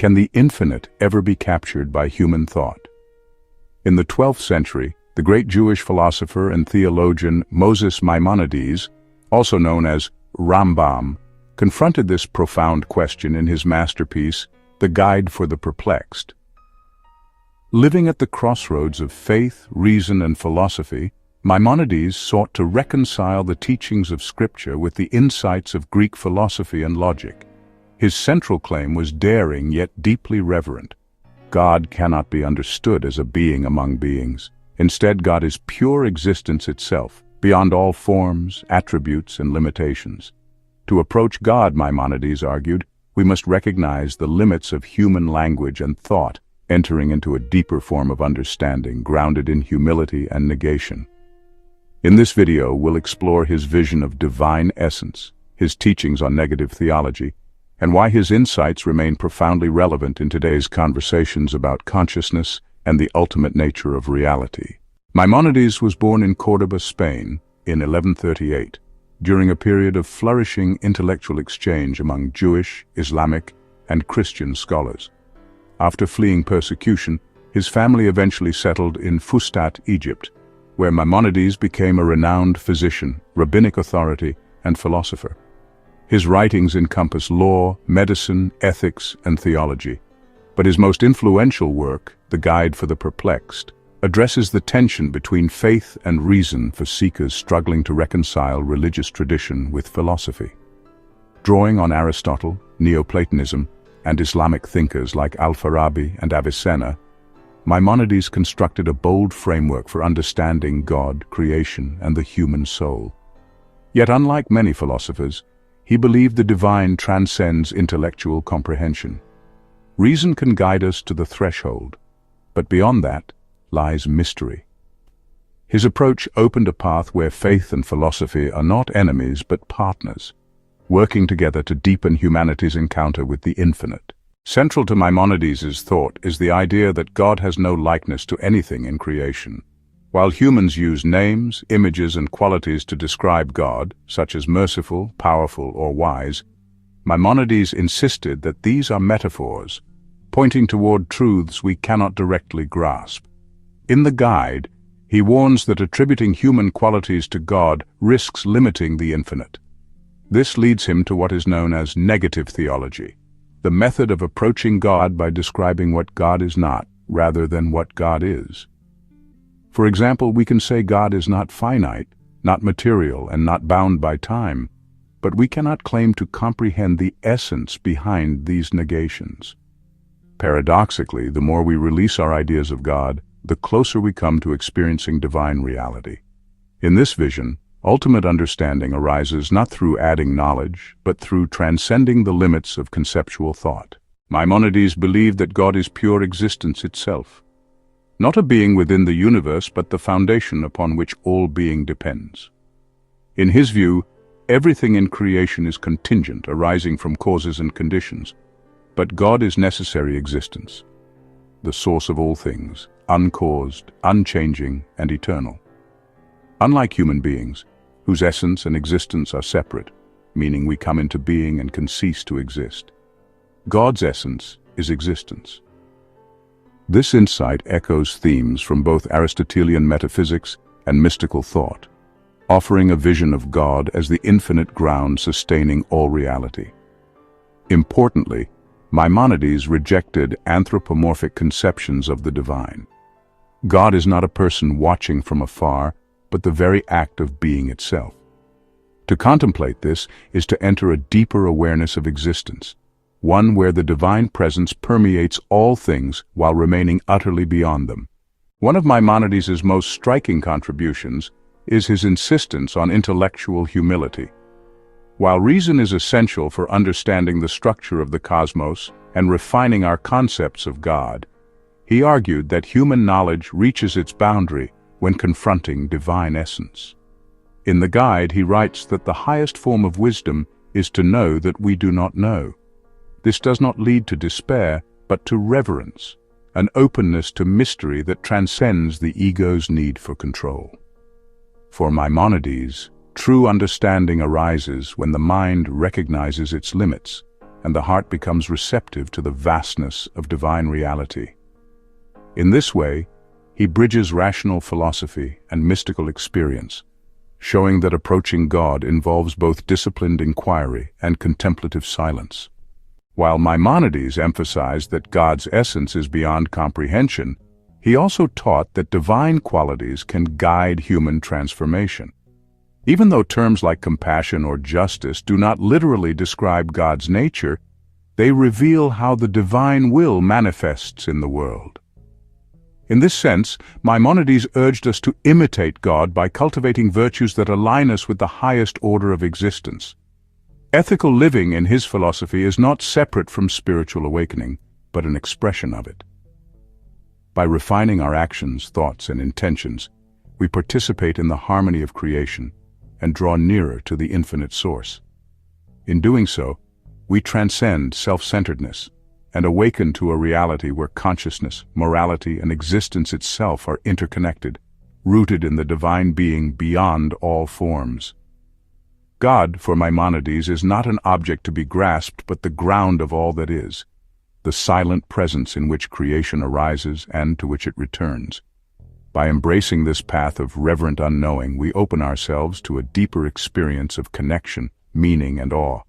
Can the infinite ever be captured by human thought? In the 12th century, the great Jewish philosopher and theologian Moses Maimonides, also known as Rambam, confronted this profound question in his masterpiece, The Guide for the Perplexed. Living at the crossroads of faith, reason, and philosophy, Maimonides sought to reconcile the teachings of Scripture with the insights of Greek philosophy and logic. His central claim was daring yet deeply reverent. God cannot be understood as a being among beings. Instead, God is pure existence itself, beyond all forms, attributes, and limitations. To approach God, Maimonides argued, we must recognize the limits of human language and thought, entering into a deeper form of understanding grounded in humility and negation. In this video, we'll explore his vision of divine essence, his teachings on negative theology, and why his insights remain profoundly relevant in today's conversations about consciousness and the ultimate nature of reality. Maimonides was born in Córdoba, Spain, in 1138, during a period of flourishing intellectual exchange among Jewish, Islamic, and Christian scholars. After fleeing persecution, his family eventually settled in Fustat, Egypt, where Maimonides became a renowned physician, rabbinic authority, and philosopher. His writings encompass law, medicine, ethics, and theology. But his most influential work, The Guide for the Perplexed, addresses the tension between faith and reason for seekers struggling to reconcile religious tradition with philosophy. Drawing on Aristotle, Neoplatonism, and Islamic thinkers like Al-Farabi and Avicenna, Maimonides constructed a bold framework for understanding God, creation, and the human soul. Yet unlike many philosophers, he believed the divine transcends intellectual comprehension. Reason can guide us to the threshold, but beyond that lies mystery. His approach opened a path where faith and philosophy are not enemies but partners, working together to deepen humanity's encounter with the infinite. Central to Maimonides' thought is the idea that God has no likeness to anything in creation. While humans use names, images, and qualities to describe God, such as merciful, powerful, or wise, Maimonides insisted that these are metaphors, pointing toward truths we cannot directly grasp. In the Guide, he warns that attributing human qualities to God risks limiting the infinite. This leads him to what is known as negative theology, the method of approaching God by describing what God is not, rather than what God is. For example, we can say God is not finite, not material, and not bound by time, but we cannot claim to comprehend the essence behind these negations. Paradoxically, the more we release our ideas of God, the closer we come to experiencing divine reality. In this vision, ultimate understanding arises not through adding knowledge, but through transcending the limits of conceptual thought. Maimonides believed that God is pure existence itself, not a being within the universe, but the foundation upon which all being depends. In his view, everything in creation is contingent, arising from causes and conditions, but God is necessary existence, the source of all things, uncaused, unchanging, and eternal. Unlike human beings, whose essence and existence are separate, meaning we come into being and can cease to exist, God's essence is existence. This insight echoes themes from both Aristotelian metaphysics and mystical thought, offering a vision of God as the infinite ground sustaining all reality. Importantly, Maimonides rejected anthropomorphic conceptions of the divine. God is not a person watching from afar, but the very act of being itself. To contemplate this is to enter a deeper awareness of existence, one where the divine presence permeates all things while remaining utterly beyond them. One of Maimonides' most striking contributions is his insistence on intellectual humility. While reason is essential for understanding the structure of the cosmos and refining our concepts of God, he argued that human knowledge reaches its boundary when confronting divine essence. In the Guide, he writes that the highest form of wisdom is to know that we do not know. This does not lead to despair, but to reverence, an openness to mystery that transcends the ego's need for control. For Maimonides, true understanding arises when the mind recognizes its limits and the heart becomes receptive to the vastness of divine reality. In this way, he bridges rational philosophy and mystical experience, showing that approaching God involves both disciplined inquiry and contemplative silence. While Maimonides emphasized that God's essence is beyond comprehension, he also taught that divine qualities can guide human transformation. Even though terms like compassion or justice do not literally describe God's nature, they reveal how the divine will manifests in the world. In this sense, Maimonides urged us to imitate God by cultivating virtues that align us with the highest order of existence. Ethical living in his philosophy is not separate from spiritual awakening, but an expression of it. By refining our actions, thoughts, and intentions, we participate in the harmony of creation and draw nearer to the infinite source. In doing so, we transcend self-centeredness and awaken to a reality where consciousness, morality, and existence itself are interconnected, rooted in the divine being beyond all forms. God, for Maimonides, is not an object to be grasped, but the ground of all that is, the silent presence in which creation arises and to which it returns. By embracing this path of reverent unknowing, we open ourselves to a deeper experience of connection, meaning, and awe.